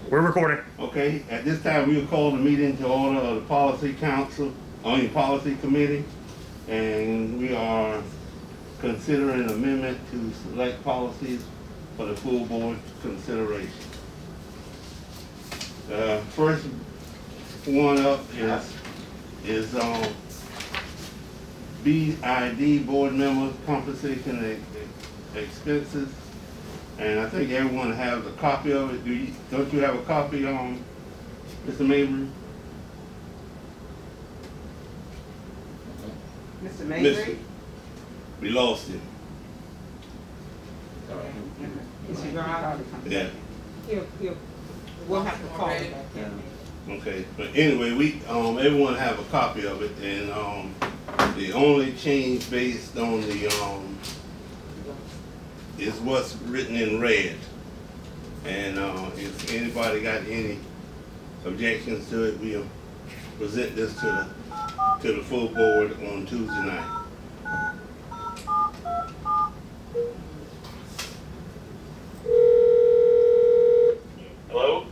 We're recording. Okay, at this time, we'll call the meeting to order of the Policy Council, on the Policy Committee, and we are considering amendment to select policies for the full board consideration. First one up is BID, board member compensation expenses. And I think everyone has a copy of it. Don't you have a copy, Mr. Mabry? Mr. Mabry? We lost him. Is he gone? Yeah. We'll have to call him back in. Okay. But anyway, everyone have a copy of it, and the only change based on the is what's written in red. And if anybody got any objections to it, we'll present this to the full board on Tuesday night. Hello?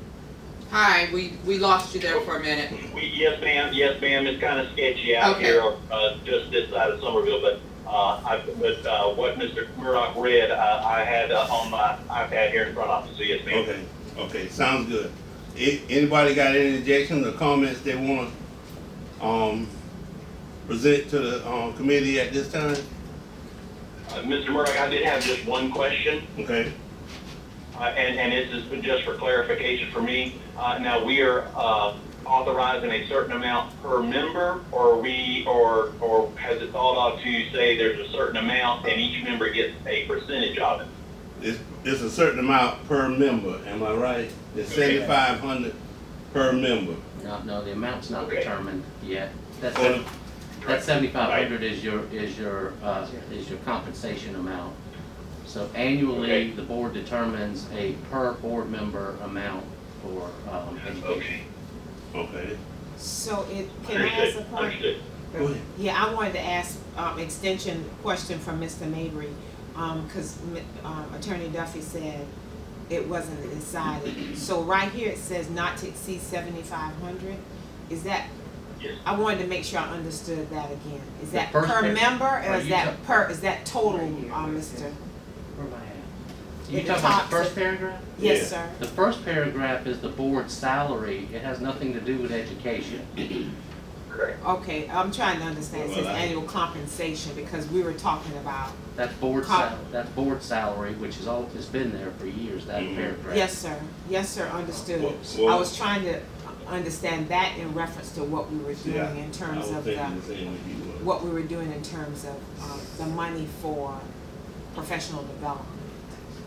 Hi, we lost you there for a minute. Yes, ma'am. Yes, ma'am. It's kind of sketchy out Okay. here, just this side of Somerville. But what Mr. Murdoch read, I had on my iPad here in front of me. So yes, ma'am. Okay, sounds good. Anybody got any objections or comments they want to present to the committee at this time? Mr. Murdoch, I did have just one question. Okay. And this is just for clarification for me. Now we are authorizing a certain amount per member, or has it thought of to say there's a certain amount and each member gets a percentage of it? It's a certain amount per member. Am I right? It's Okay. $7,500 per member. No, the amount's not Okay. determined yet. That Or- $7,500 is your compensation amount. So annually, Okay. the board determines a per board member amount for education. Okay. So can I ask a point? Understood. Go ahead. Yeah, I wanted to ask extension question from Mr. Mabry, because Attorney Duffy said it wasn't decided. So right here it says not to exceed 7,500. Is that? Yes. I wanted to make sure I understood that again. Is The that first per par- member, or are is you that per? Is that total, Mr.? Where am I at? You At the talking about top, the first sir. paragraph? Yes, Yeah. sir. The first paragraph is the board's salary. It has nothing to do with education. Correct. Okay, I'm trying to understand. It says Well, annual compensation because we were talking about. That's that's board salary, which it's been there for years, that Mhm. paragraph. Yes, sir, understood. Well- I was trying to understand that in reference to what we were Yeah, doing in terms I was of thinking the same as you were. what we were doing in terms of the money for professional development.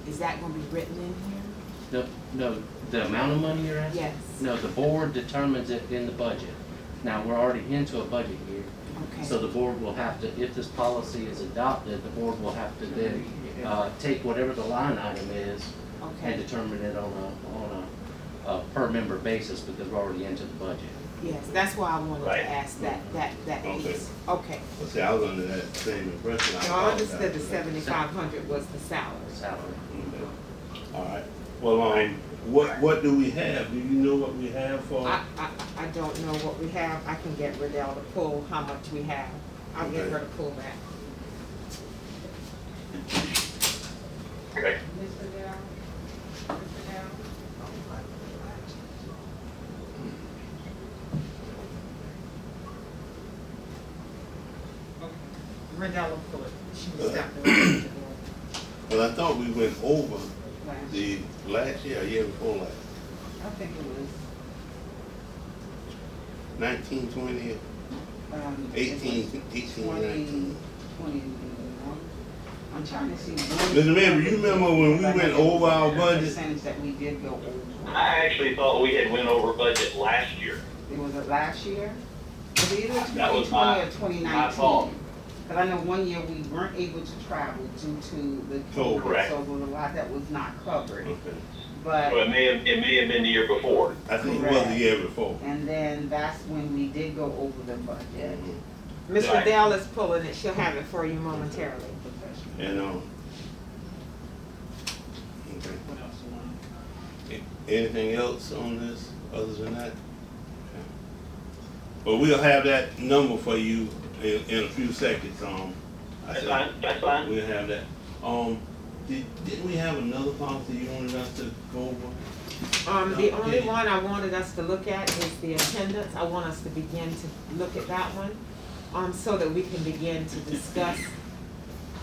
Is that gonna be written in here? No, the amount of money you're asking? Yes. No, the board determines it in the budget. Now, we're already into a budget year, so Okay, the board will have to, if this policy is adopted, the board will have to then, take whatever the line item is and okay, determine it on a per member basis, because we're already into the budget. yes, that's why I wanted Right. to ask that Okay. piece. Okay. Well, see, I was under that same impression. So I understood the apologize for that. 7,500 was the salary. Salary. Okay. All right. Well, what do we have? Do you know what we have for? I don't know what we have. I can get Riddell to pull how much we have. I'll get Okay. her to pull that. Okay. Riddell will pull it. She was stepping Well, I thought we went over last. the last year, before last, I think it was 19, 20, 18, 19. 21. I'm trying to see. Mr. Mayor, you remember when we went over our budget? Percentage that we did go over. I actually thought we had went over budget last year. It was last year? Was it either That was 2020 or my 2019? fault. Because I know one year we weren't able to travel due to the Oh, COVID, correct. so there was a lot that was not covered. Okay. But, So it may have been the year before. I think it was the year before. and then that's when we did go over the budget. Mhm. Miss Right. Riddell is pulling it. She'll have it for you momentarily. And, okay. What else you want? Anything else on this other than that? Okay. But we'll have that number for you in a few seconds. I That's said fine, that's fine. we'll have that. Didn't we have another policy you wanted us to go over? The only one I wanted us to look at is the attendance. I want us to begin to look at that one, so that we can begin to discuss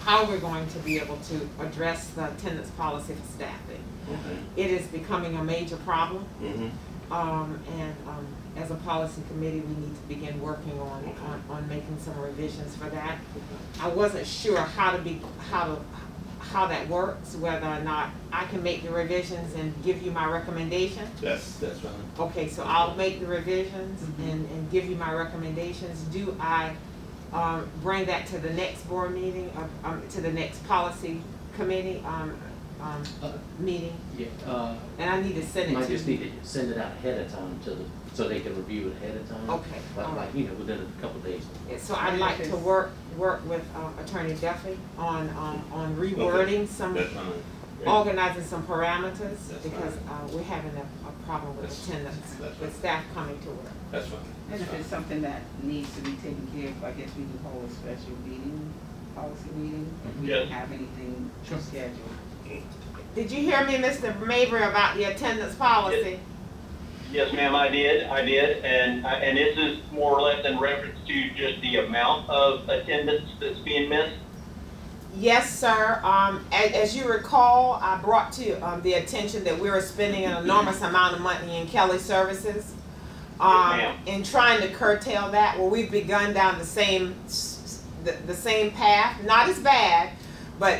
how we're going to be able to address the attendance policy for staffing. Okay. It is becoming a major problem, Mm-hmm. as a policy committee, we need to begin working on making some revisions for that. I wasn't sure how that works, whether or not I can make the revisions and give you my recommendation. That's fine. Okay, so I'll make the revisions and give you my recommendations. Do I bring that to the next board meeting, to the next policy committee meeting? Yeah, And I need to send it to might just you. need to send it out ahead of time so they can review it ahead of time. Okay, all right. Like, within a couple of days. Yeah, so I'd like to work with Attorney Duffy on rewording some, That's fine. organizing some parameters, That's because fine. we're having a problem with That's- attendance, that's with fine. staff coming to work. That's fine. And if it's something that needs to be taken care of, I guess we can hold a special meeting, policy meeting, if we don't Yes. have anything scheduled. Did you hear me, Mr. Mabry, about the attendance policy? Yes, ma'am, I did, and this is more or less in reference to just the amount of attendance that's being missed. Yes, sir. As you recall, I brought to the attention that we were spending an enormous amount of money in Kelly Services. ma'am. In trying to curtail that, well, we've begun down the same path. Not as bad, but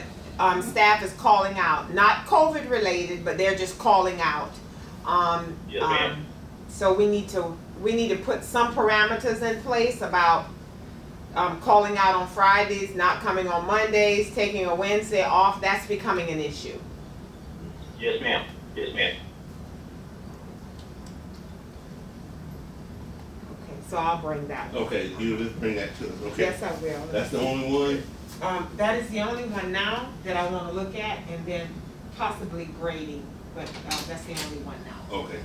staff is calling out. Not COVID related, but they're just calling out. Yes, ma'am. So we need to put some parameters in place about calling out on Fridays, not coming on Mondays, taking a Wednesday off. That's becoming an issue. Yes, ma'am, yes, ma'am. Okay, so I'll bring that. Okay, you just bring that to us. Okay. Yes, I will. That's the only one? That is the only one now that I want to look at, and then possibly grading, but that's the only one now. Okay.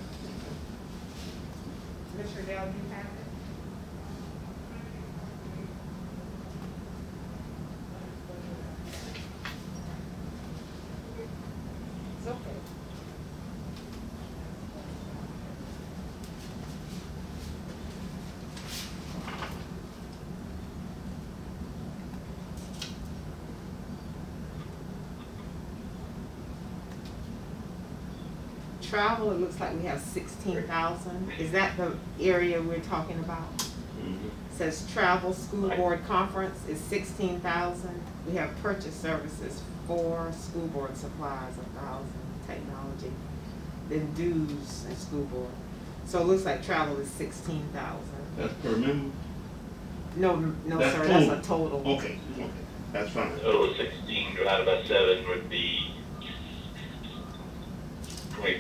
Mr. Dell, do you have it? It's okay. Travel, it looks like we have 16,000. Is that the area we're talking about? Mhm. Says travel, school board conference is 16,000. We have purchase services, 4, school board supplies, 1,000, technology, then dues and school board. So it looks like travel is 16,000. That's per member? No, That's sir, that's a total. total. Okay, that's fine. Total of 16 divided by 7 would be 20,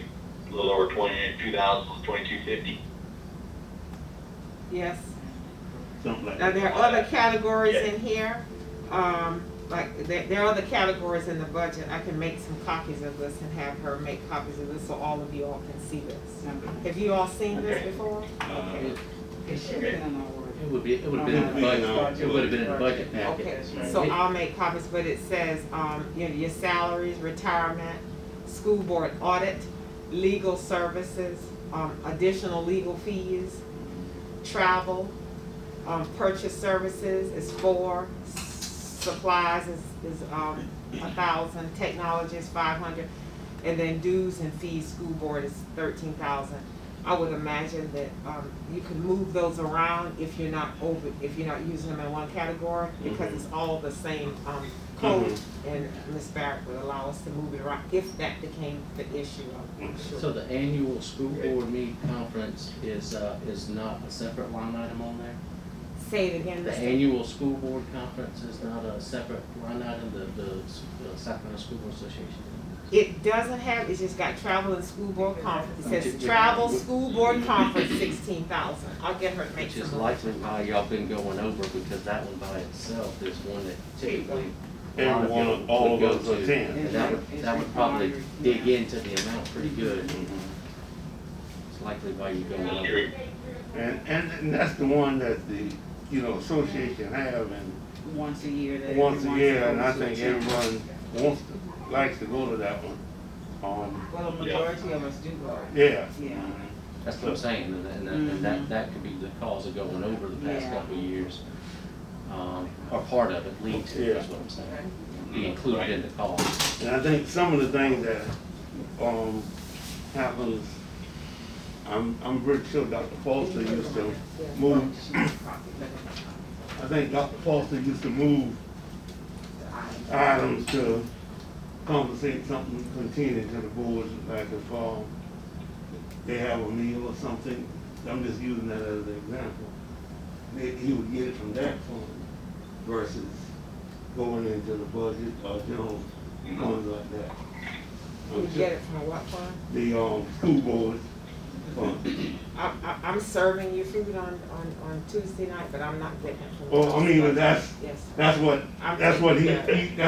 a little over 22,000, 2250. Yes. Something like Now, that. there are other categories in here, like, there are other categories in the budget. I can make some copies of this and have her make copies of this so all of you all can see this. Have you all seen this before? Okay. It should be on our word. It would have been in the budget, it would have been in the budget Okay, packet. so I'll make copies, but it says, your salaries, retirement, school board audit, legal services, additional legal fees, travel, purchase services is 4, supplies is 1,000, technology is 500, and then dues and fees, school board is 13,000. I would imagine that you can move those around if you're not using them in one category, because it's all the same code, and Ms. Barrett would allow us to move it around if that became the issue. I'm sure. So the annual school board meet conference is not a separate line item on there? Say it again, The Mr. annual school board conference is not a separate line item, the Sacramento School Board Association? It doesn't have, it's just got travel and school board conference. It says travel, school board conference, 16,000. I'll get her to make Which is some. likely why y'all been going over, because that one by itself is one that typically a lot of Everyone, y'all all would of go us to. attend. And that would probably dig into the amount pretty good. likely why you're going That's over. true. And that's the one that the, association have, and Once a year. that once a everyone's year, and I supposed think to attend. everyone likes to go to that one. Well, a majority of us do go. Yeah. Yeah. That's what I'm saying, and that could be the cause of going over the past Yeah. couple of years. Or part of it, lead to, Yeah. is what I'm saying. Be included in the cost. And I think some of the things that, happens, I'm pretty sure Dr. Foster used to move, I think Dr. Foster used to move items to compensate something continuing to the board, like if, they have a meal or something, I'm just using that as an example. He would get it from that fund versus going into the budget or general funds like that. You get it from what fund? The, school board fund. I'm serving you food on Tuesday night, but I'm not getting it from. Well, I mean, but that's Yes. what that's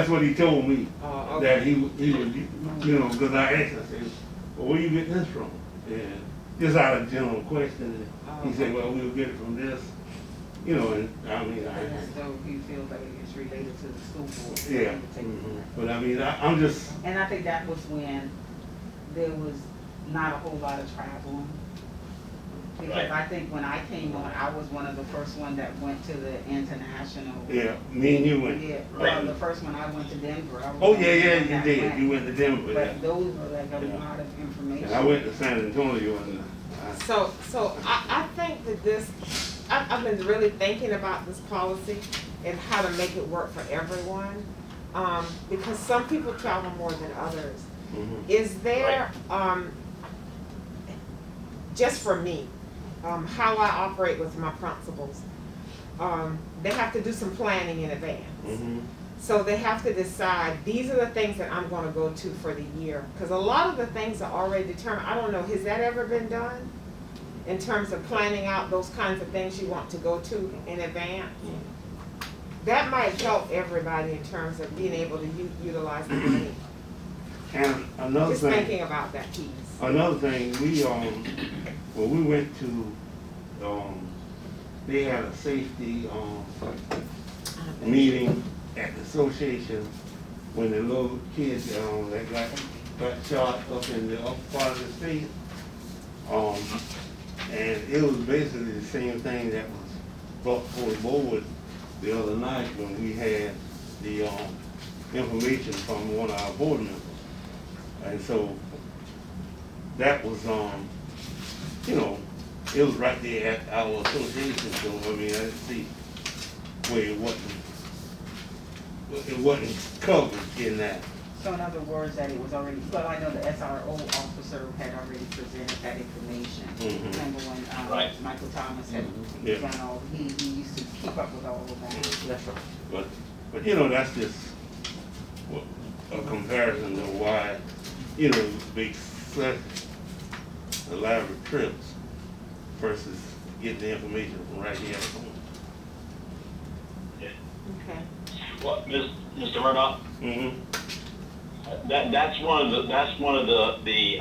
what he told me, Oh, that okay. he would, because I asked him, I said, well, where you get this from? And just out of general question, and he said, well, we'll get it from this, and I mean, So he feels like it's related to the school board. so yeah. he would take it from that. But I mean, I'm just, And I think that was when there was not a whole lot of traveling. Because Right. I think when I came on, I was one of the first one that went to the international. yeah, me and you went. Yeah, Right. well, the first one I went to Denver. I was Oh, the yeah, only yeah, one you that did, went. you went to Denver, yeah. But those were like a Yeah. lot of information. And I went to San Antonio, and So I think that this, I've been really thinking about this policy and how to make it work for everyone. Because some people travel more than others. mhm. Is there, just for me, how I operate with my principals, they have to do some planning in advance. Mhm. So they have to decide, these are the things that I'm gonna go to for the year. Cause a lot of the things are already determined. I don't know, has that ever been done? In terms of planning out those kinds of things you want to go to in advance? That might help everybody in terms of being able to utilize the money. And another Just thing. thinking about that piece. Another thing, when we went to, they had a safety, meeting at the association when the little kids, that got shot up in the upper part of the state. And it was basically the same thing that was brought before the board the other night when we had the, information from one of our board members. And so, that was, it was right there at our association, so, I mean, I didn't see where it wasn't covered in that. So in other words, that it was already, well, I know the SRO officer had already presented that information. Mhm. Remember when, Right. Michael Thomas had Yeah. done all, he used to keep up with all of that. That's right. But that's just a comparison to why, big such elaborate trips versus getting the information from right here at home. Okay. What, Mr. Murdoch? Mm-hmm. That's one of the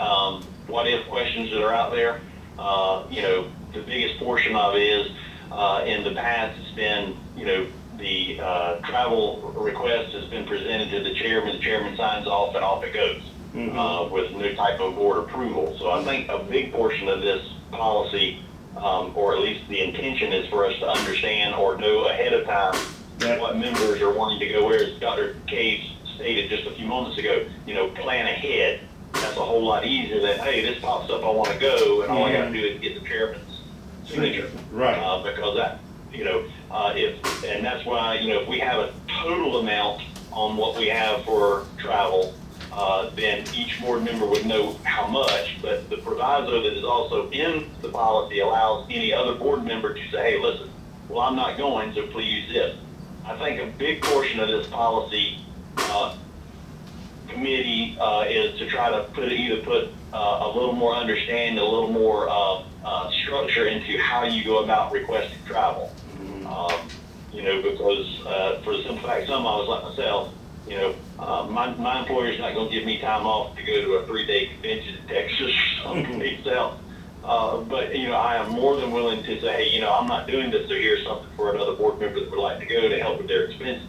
what if questions that are out there. The biggest portion of it is, in the past, it's been, the travel request has been presented to the chairman signs off, and off it goes, with no type of board approval. So I think a big portion of this policy, or at least the intention, is for us to understand or know ahead of time what members are wanting to go where. As Dr. Cave stated just a few moments ago, plan ahead. That's a whole lot easier than, hey, this pops up, I want to go, and all I got to do is get the chairman's signature. Right. Because that, and that's why, if we have a total amount on what we have for travel, then each board member would know how much, but the proviso that is also in the policy allows any other board member to say, hey, listen, well, I'm not going, so please use this. I think a big portion of this policy committee is to try to put a little more understanding, a little more structure into how you go about requesting travel. Because for the simple fact, some of us like myself, my employer's not going to give me time off to go to a 3-day convention in Texas or someplace else. But, you know, I am more than willing to say, hey, you know, I'm not doing this, so here's something for another board member that would like to go to help with their expenses.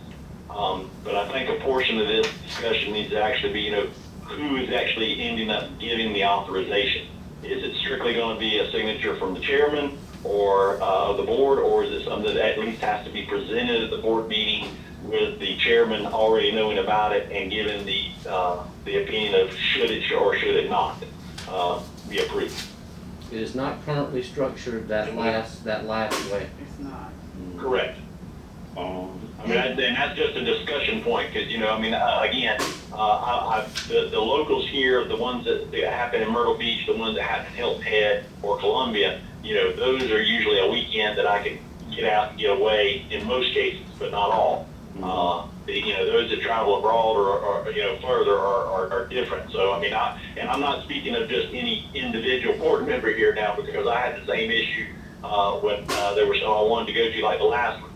But I think a portion of this discussion needs to actually be, you know, who is actually ending up giving the authorization? Is it strictly going to be a signature from the chairman or of the board, or is it something that at least has to be presented at the board meeting with the chairman already knowing about it and giving the opinion of should it or should it not be approved? It is not currently structured that last way. It's not. Correct. I mean, and that's just a discussion point, because, you know, I mean, again, the locals here, the ones that happen in Myrtle Beach, the ones that happen in Hilton Head or Columbia, you know, those are usually a weekend that I can get out and get away in most cases, but not all. You know, those that travel abroad or you know, further are different. So, I mean, I'm not speaking of just any individual board member here now, because I had the same issue when there was some I wanted to go to, like the last one.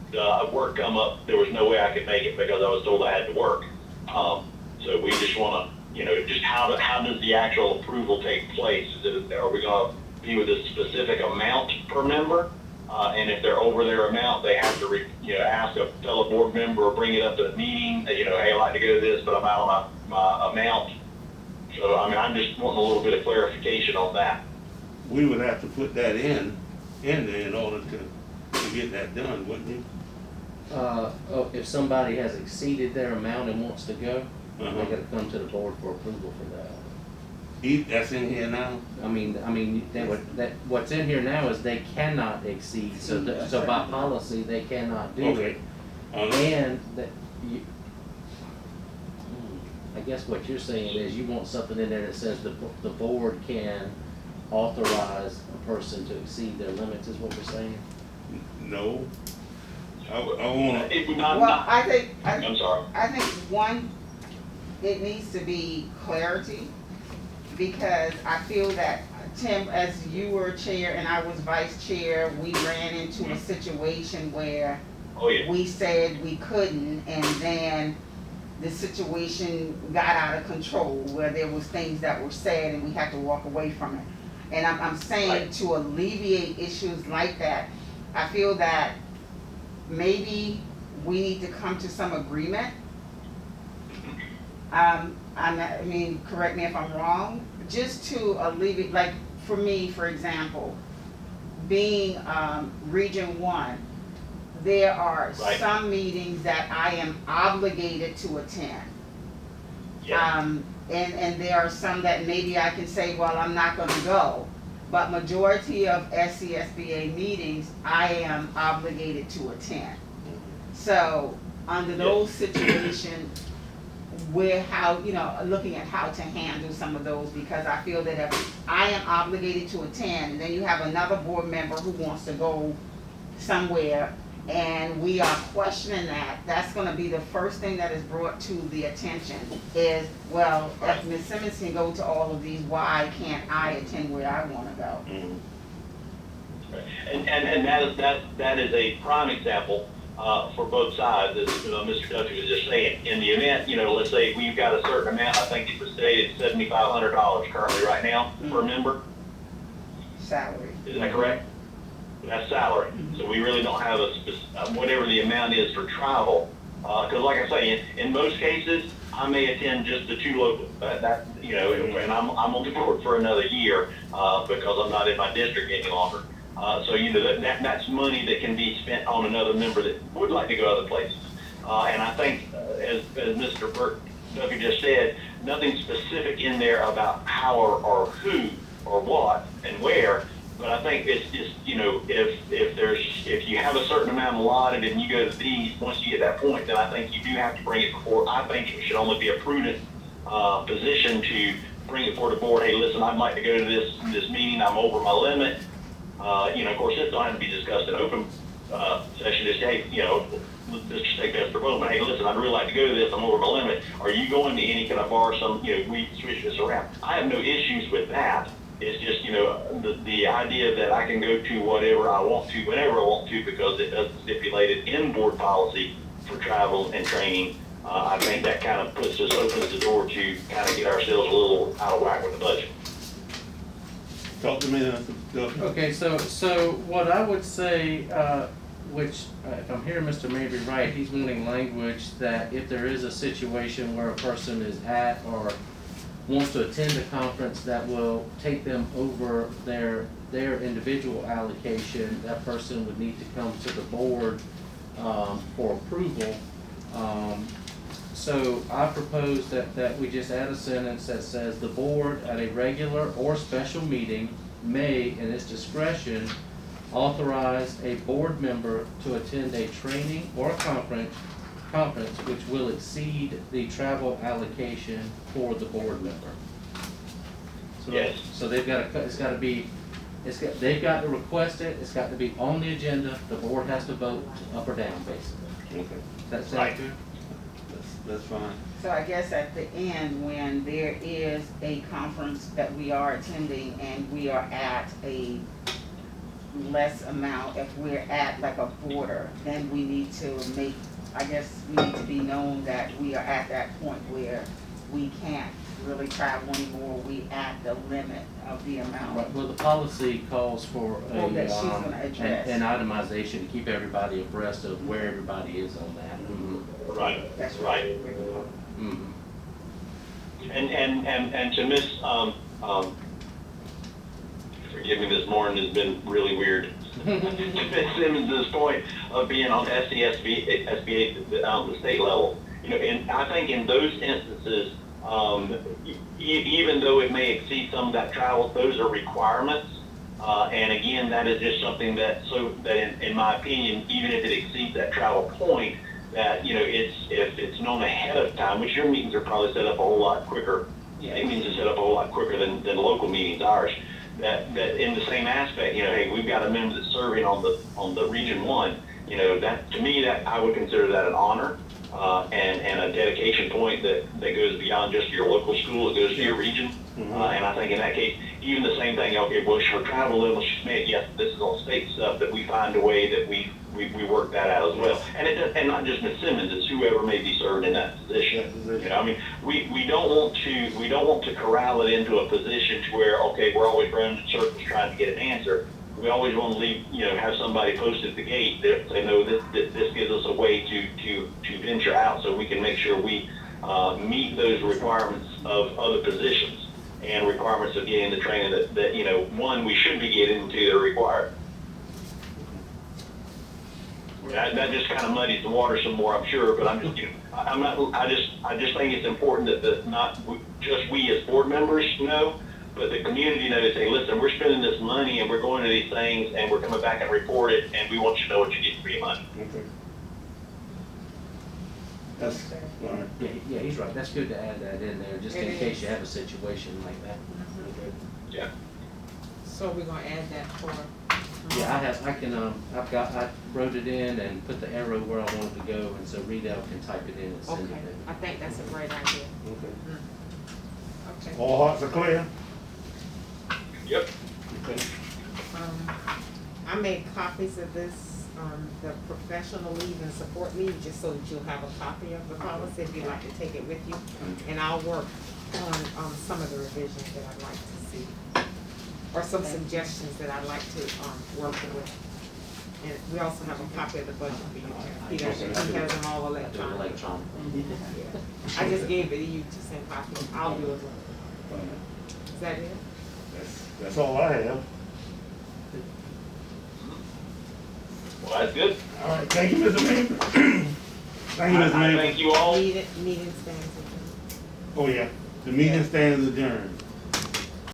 Work come up, there was no way I could make it because I was told I had to work. So we just want to, you know, just how does the actual approval take place? Are we going to be with a specific amount per member? And if they're over their amount, they have to, you know, ask a fellow board member or bring it up at a meeting. You know, hey, I'd like to go to this, but I'm out on my amount. So, I mean, I'm just wanting a little bit of clarification on that. We would have to put that in there in order to get that done, wouldn't you? If somebody has exceeded their amount and wants to go, they Uh-huh. gotta come to the board for approval for that. That's in here now? I mean, what's in here now is they cannot exceed, so by policy, they cannot do Okay. it. And that you, I guess what you're saying is you want something in there that says the board can authorize a person to exceed their limits, is what we're saying? No. I want to, If we Well, not, I'm sorry. I think one, it needs to be clarity, because I feel that, Tim, as you were chair and I was vice chair, we ran into a situation where Oh, yeah. we said we couldn't, and then the situation got out of control, where there was things that were said and we had to walk away from it. And I'm saying, Right. to alleviate issues like that, I feel that maybe we need to come to some agreement. I mean, correct me if I'm wrong, just to alleviate, like, for me, for example, being Region 1, there are Right. some meetings that I am obligated to attend. Yeah. And there are some that maybe I can say, well, I'm not gonna go. But majority of SCSBA meetings, I am obligated to attend. So, under those situations, we're looking at how to handle some of those, because I feel that if I am obligated to attend, and then you have another board member who wants to go somewhere, and we are questioning that, that's gonna be the first thing that is brought to the attention, is, well, if Ms. Simmons can go to all of these, why can't I attend where I wanna go? And that is a prime example for both sides, as Mr. Duffy was just saying. In the event, you know, let's say we've got a certain amount, I think it was stated $7,500 currently right now per member. Salary. Is that correct? That's salary. So we really don't have whatever the amount is for travel. Because like I say, in most cases, I may attend just the two local, you know, and I'm on the board for another year because I'm not in my district any longer. So, you know, that's money that can be spent on another member that would like to go other places. And I think, as Mr. Duffy just said, nothing specific in there about how or who or what and where. But I think it's just, you know, if you have a certain amount allotted and you go to these, once you get that point, then I think you do have to bring it before. I think it should only be a prudent position to bring it before the board. Hey, listen, I'd like to go to this meeting. I'm over my limit. You know, of course, this don't have to be discussed in open session. Just, hey, you know, let's just take that for a moment. Hey, listen, I'd really like to go to this. I'm over my limit. Are you going to any? Can I borrow some? You know, we switch this around. I have no issues with that. It's just, you know, the idea that I can go to whatever I want to, whenever I want to, because it doesn't stipulate it in board policy for travel and training. I think that kind of opens the door to kind of get ourselves a little out of whack with the budget. talk to me, Duffy? Okay, so what I would say, which, if I'm hearing Mr. Mabry right, he's wanting language that if there is a situation where a person is at or wants to attend a conference that will take them over their individual allocation, that person would need to come to the board, for approval. So I propose that we just add a sentence that says, the board at a regular or special meeting may, in its discretion, authorize a board member to attend a training or a conference which will exceed the travel allocation for the board member. So, Yes. so they've got to, they've got to request it, it's got to be on the agenda, the board has to vote up or down, basically. Okay, That sound Right. good? that's fine. So I guess at the end, when there is a conference that we are attending and we are at a less amount, if we're at like a border, then we need to make, I guess, we need to be known that we are at that point where we can't really travel anymore, we at the limit of the amount. Right, well, the policy calls for Well, that she's gonna address. an itemization to keep everybody abreast of where everybody is on that. Right, That's right. Mhm. And to Miss, forgive me, this morning has been really weird. To Miss Simmons' point of being on SBA, the state level, you know, and I think in those instances, even though it may exceed some of that travel, those are requirements. And again, that is just something that, in my opinion, even if it exceeds that travel point, that, you know, if it's known ahead of time, which your meetings are probably set up a whole lot quicker. State meetings are set up a whole lot quicker than local meetings, ours. That in the same aspect, you know, hey, we've got a member that's serving on the Region 1, you know, that, to me, that I would consider that an honor, and a dedication point that goes beyond just your local school, it goes to your region. And I think in that case, even the same thing, okay, well, her travel level, she's made, yes, this is all state stuff, that we find a way that we work that out as well. And not just Ms. Simmons, it's whoever may be serving in that position. You know, I mean, we don't want to corral it into a position to where, okay, we're always running in circles trying to get an answer. We always want to leave, you know, have somebody posted at the gate that say, no, this gives us a way to venture out, so we can make sure we meet those requirements of other positions and requirements of getting the training that you know, one, we should be getting, two, they're required. That just kind of muddies the water some more, I'm sure, but I'm just, you know, I just think it's important that not just we as board members know, but the community knows, hey, listen, we're spending this money and we're going to these things and we're coming back and report it, and we want you to know what you get for your money. Okay. That's, all right. Yeah, he's right, that's good to add that in there, just in It case is. you have a situation like that. Okay. Yeah. So we're gonna add that for. Yeah, I wrote it in and put the arrow where I want it to go, and so Rita can type it in and send it Okay, in. I think that's a great idea. Okay. Okay. All hearts are clear? Yep. Okay. I made copies of this, the professional leave and support leave, just so that you'll have a copy of the policy if you'd like to take it with you. And I'll work on some of the revisions that I'd like to see, or some suggestions that I'd like to, work with. And we also have a copy of the budget for you, he has them all I do it electronic. electronically. Yeah. I just gave it to you to send copies, I'll do it. Is that it? That's all I have. Well, that's good. All right, thank you, Mr. Mayor. Thank you, Mr. I Mayor. thank you all. Meeting stands adjourned. Oh, yeah, the meeting stands adjourned.